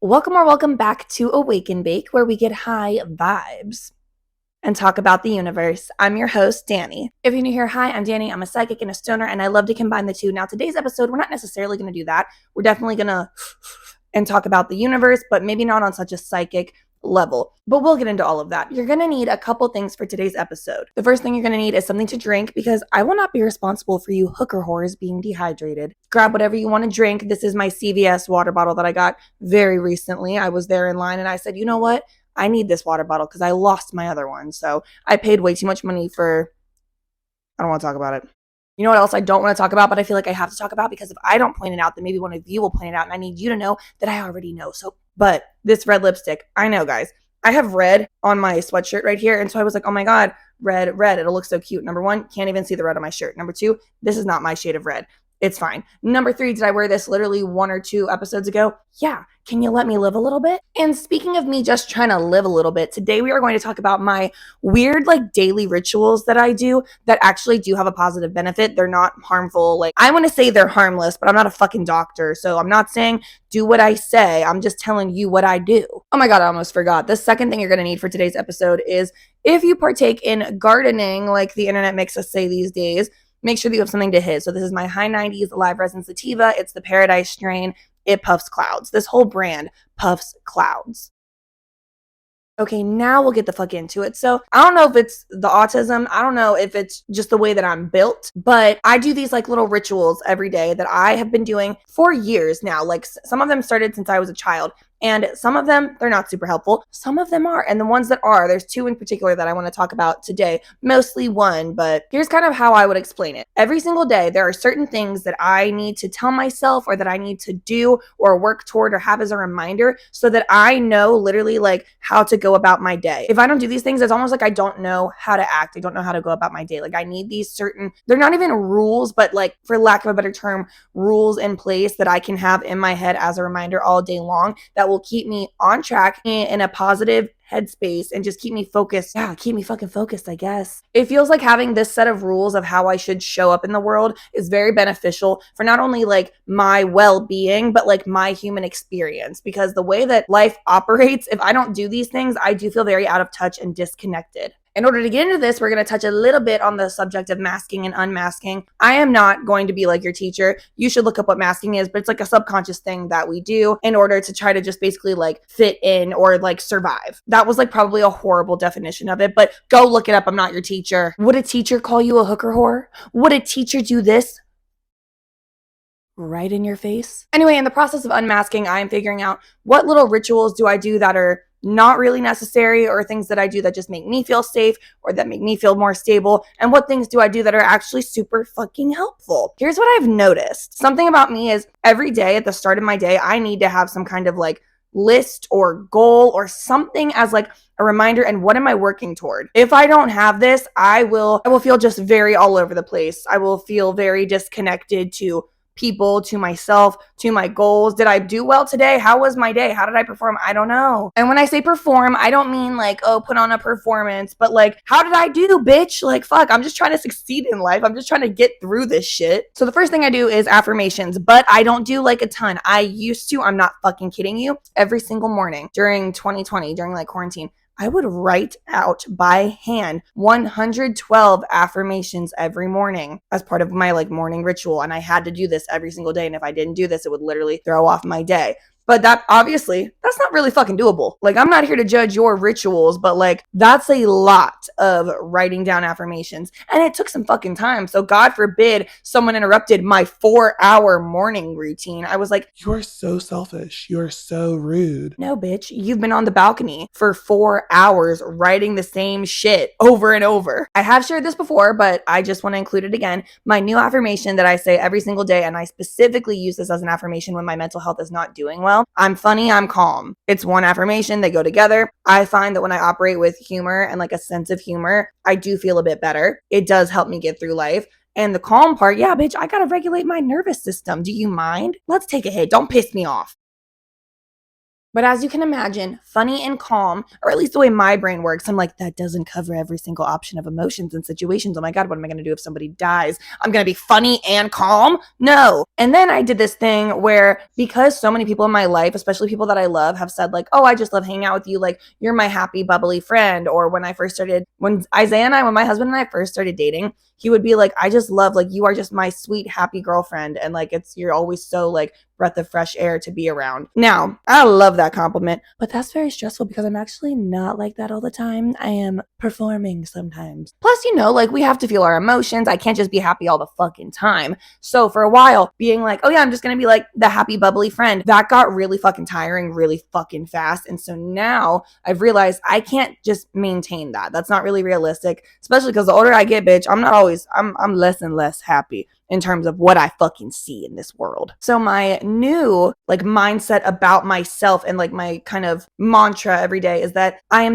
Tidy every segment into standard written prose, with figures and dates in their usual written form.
Welcome back to Awake and Bake, where we get high vibes and talk about the universe. I'm your host, Danny. If you're new here, hi, I'm Danny. I'm a psychic and a stoner, and I love to combine the two. Now, today's episode, we're not necessarily going to do that. We're definitely going to and talk about the universe, but maybe not on such a psychic level. But we'll get into all of that. You're going to need a couple things for today's episode. The first thing you're going to need is something to drink because I will not be responsible for you hooker whores being dehydrated. Grab whatever you want to drink. This is my CVS water bottle that I got very recently. I was there in line and I said, you know what? I need this water bottle because I lost my other one. So I paid way too much money for, I don't want to talk about it. You know what else I don't want to talk about, but I feel like I have to talk about because if I don't point it out, then maybe one of you will point it out and I need you to know that I already know. But this red lipstick, I know, guys. I have red on my sweatshirt right here. And so I was like, oh my God, red. It'll look so cute. Number one, can't even see the red on my shirt. Number two, this is not my shade of red. It's fine. Number three, did I wear this literally 1 or 2 episodes ago? Yeah. Can you let me live a little bit? And speaking of me just trying to live a little bit, today we are going to talk about my weird daily rituals that I do that actually do have a positive benefit. They're not harmful. I want to say they're harmless, but I'm not a fucking doctor. So I'm not saying do what I say. I'm just telling you what I do. Oh my God, I almost forgot. The second thing you're going to need for today's episode is if you partake in gardening, like the internet makes us say these days, make sure that you have something to hit. So this is my high 90s live resin sativa. It's the Paradise strain. It puffs clouds. This whole brand puffs clouds. Okay, now we'll get the fuck into it. So I don't know if it's the autism. I don't know if it's just the way that I'm built, but I do these little rituals every day that I have been doing for years now. Some of them started since I was a child. And some of them, they're not super helpful. Some of them are. And the ones that are, there's 2 in particular that I want to talk about today. Mostly 1, but here's kind of how I would explain it. Every single day, there are certain things that I need to tell myself or that I need to do or work toward or have as a reminder so that I know literally how to go about my day. If I don't do these things, it's almost like I don't know how to act. I don't know how to go about my day. I need these certain, they're not even rules, but for lack of a better term, rules in place that I can have in my head as a reminder all day long that will keep me on track in a positive headspace and just keep me focused. Yeah, keep me fucking focused, I guess. It feels like having this set of rules of how I should show up in the world is very beneficial for not only my well-being, but my human experience. Because the way that life operates, if I don't do these things, I do feel very out of touch and disconnected. In order to get into this, we're going to touch a little bit on the subject of masking and unmasking. I am not going to be like your teacher. You should look up what masking is, but it's a subconscious thing that we do in order to try to just basically fit in or survive. That was probably a horrible definition of it, but go look it up. I'm not your teacher. Would a teacher call you a hooker whore? Would a teacher do this? Right in your face? Anyway, in the process of unmasking, I am figuring out what little rituals do I do that are not really necessary or things that I do that just make me feel safe or that make me feel more stable, and what things do I do that are actually super fucking helpful. Here's what I've noticed. Something about me is every day at the start of my day, I need to have some kind of list or goal or something as a reminder and what am I working toward. If I don't have this, I will feel just very all over the place. I will feel very disconnected to people, to myself, to my goals. Did I do well today? How was my day? How did I perform? I don't know. And when I say perform, I don't mean put on a performance, but how did I do, bitch? Fuck, I'm just trying to succeed in life. I'm just trying to get through this shit. So the first thing I do is affirmations, but I don't do a ton. I used to, I'm not fucking kidding you, every single morning during 2020, during quarantine, I would write out by hand 112 affirmations every morning as part of my morning ritual. And I had to do this every single day. And if I didn't do this, it would literally throw off my day. But that obviously, that's not really fucking doable. I'm not here to judge your rituals, but that's a lot of writing down affirmations. And it took some fucking time. So God forbid someone interrupted my 4-hour morning routine. I was like, you are so selfish. You are so rude. No, bitch, you've been on the balcony for 4 hours writing the same shit over and over. I have shared this before, but I just want to include it again. My new affirmation that I say every single day, and I specifically use this as an affirmation when my mental health is not doing well. I'm funny, I'm calm. It's one affirmation, they go together. I find that when I operate with humor and a sense of humor, I do feel a bit better. It does help me get through life. And the calm part, yeah, bitch, I gotta regulate my nervous system. Do you mind? Let's take a hit. Don't piss me off. But as you can imagine, funny and calm, or at least the way my brain works, I'm like, that doesn't cover every single option of emotions and situations. Oh my God, what am I going to do if somebody dies? I'm going to be funny and calm? No. And then I did this thing where, because so many people in my life, especially people that I love, have said, like, oh, I just love hanging out with you. Like, you're my happy, bubbly friend. Or when my husband and I first started dating, he would be like, I just love, like, you are just my sweet, happy girlfriend. And like, you're always so like breath of fresh air to be around. Now, I love that compliment, but that's very stressful because I'm actually not like that all the time. I am performing sometimes. Plus, like, we have to feel our emotions. I can't just be happy all the fucking time. So for a while, being like, oh yeah, I'm just gonna be like the happy, bubbly friend, that got really fucking tiring really fucking fast. And so now I've realized I can't just maintain that. That's not really realistic, especially because the older I get, bitch, I'm less and less happy in terms of what I fucking see in this world. So my new like mindset about myself and like my kind of mantra every day is that I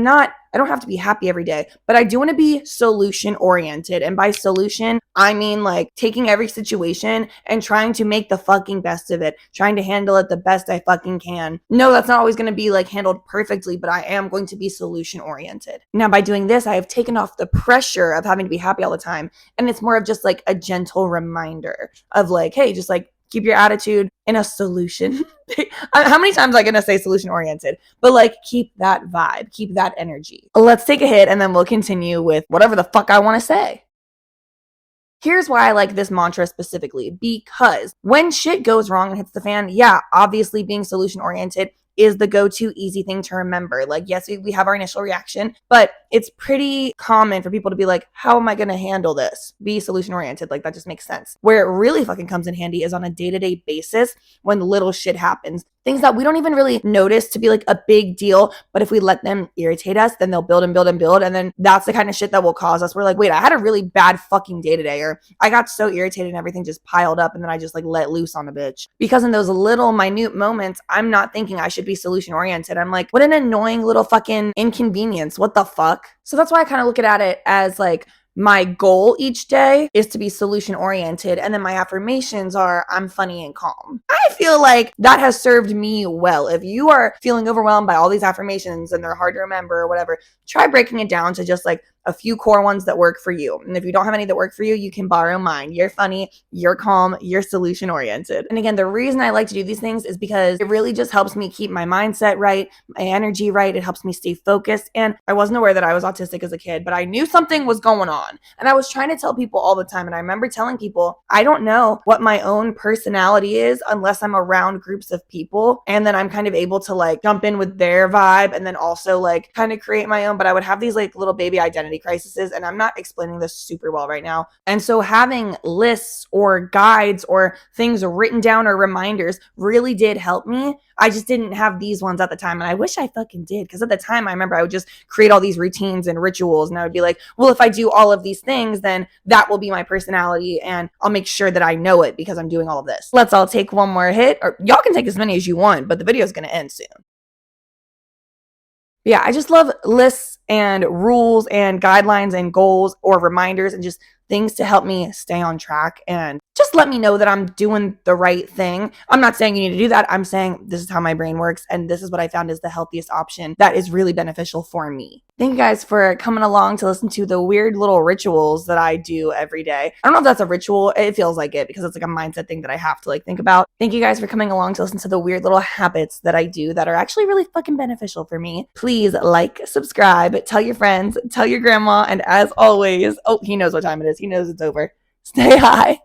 don't have to be happy every day, but I do want to be solution oriented. And by solution, I mean like taking every situation and trying to make the fucking best of it, trying to handle it the best I fucking can. No, that's not always going to be like handled perfectly, but I am going to be solution oriented. Now, by doing this, I have taken off the pressure of having to be happy all the time. And it's more of just like a gentle reminder of like, hey, just like keep your attitude in a solution. How many times am I going to say solution oriented? But like, keep that vibe, keep that energy. Let's take a hit and then we'll continue with whatever the fuck I want to say. Here's why I like this mantra specifically, because when shit goes wrong and hits the fan, yeah, obviously being solution oriented is the go-to easy thing to remember. Like, yes, we have our initial reaction, but it's pretty common for people to be like, how am I going to handle this? Be solution oriented. Like, that just makes sense. Where it really fucking comes in handy is on a day-to-day basis when little shit happens. Things that we don't even really notice to be like a big deal, but if we let them irritate us, then they'll build and build and build. And then that's the kind of shit that will cause us. We're like, wait, I had a really bad fucking day today, or I got so irritated and everything just piled up, and then I just like let loose on a bitch. Because in those little minute moments, I'm not thinking I should be solution oriented. I'm like, what an annoying little fucking inconvenience. What the fuck? So that's why I kind of look at it as like, my goal each day is to be solution oriented. And then my affirmations are, I'm funny and calm. I feel like that has served me well. If you are feeling overwhelmed by all these affirmations and they're hard to remember or whatever, try breaking it down to just like a few core ones that work for you. And if you don't have any that work for you, you can borrow mine. You're funny, you're calm, you're solution oriented. And again, the reason I like to do these things is because it really just helps me keep my mindset right, my energy right. It helps me stay focused. And I wasn't aware that I was autistic as a kid, but I knew something was going on. And I was trying to tell people all the time. And I remember telling people, I don't know what my own personality is unless I'm around groups of people. And then I'm kind of able to like jump in with their vibe and then also like kind of create my own. But I would have these like little baby identity crises, and I'm not explaining this super well right now. And so having lists or guides or things written down or reminders really did help me. I just didn't have these ones at the time, and I wish I fucking did, because at the time I remember I would just create all these routines and rituals, and I would be like, well, if I do all of these things, then that will be my personality, and I'll make sure that I know it because I'm doing all of this. Let's all take one more hit, or y'all can take as many as you want, but the video is going to end soon. Yeah, I just love lists and rules and guidelines and goals or reminders and just things to help me stay on track and just let me know that I'm doing the right thing. I'm not saying you need to do that. I'm saying this is how my brain works, and this is what I found is the healthiest option that is really beneficial for me. Thank you guys for coming along to listen to the weird little rituals that I do every day. I don't know if that's a ritual. It feels like it because it's like a mindset thing that I have to like think about. Thank you guys for coming along to listen to the weird little habits that I do that are actually really fucking beneficial for me. Please like, subscribe, tell your friends, tell your grandma, and as always, oh, he knows what time it is. He knows it's over. Stay high.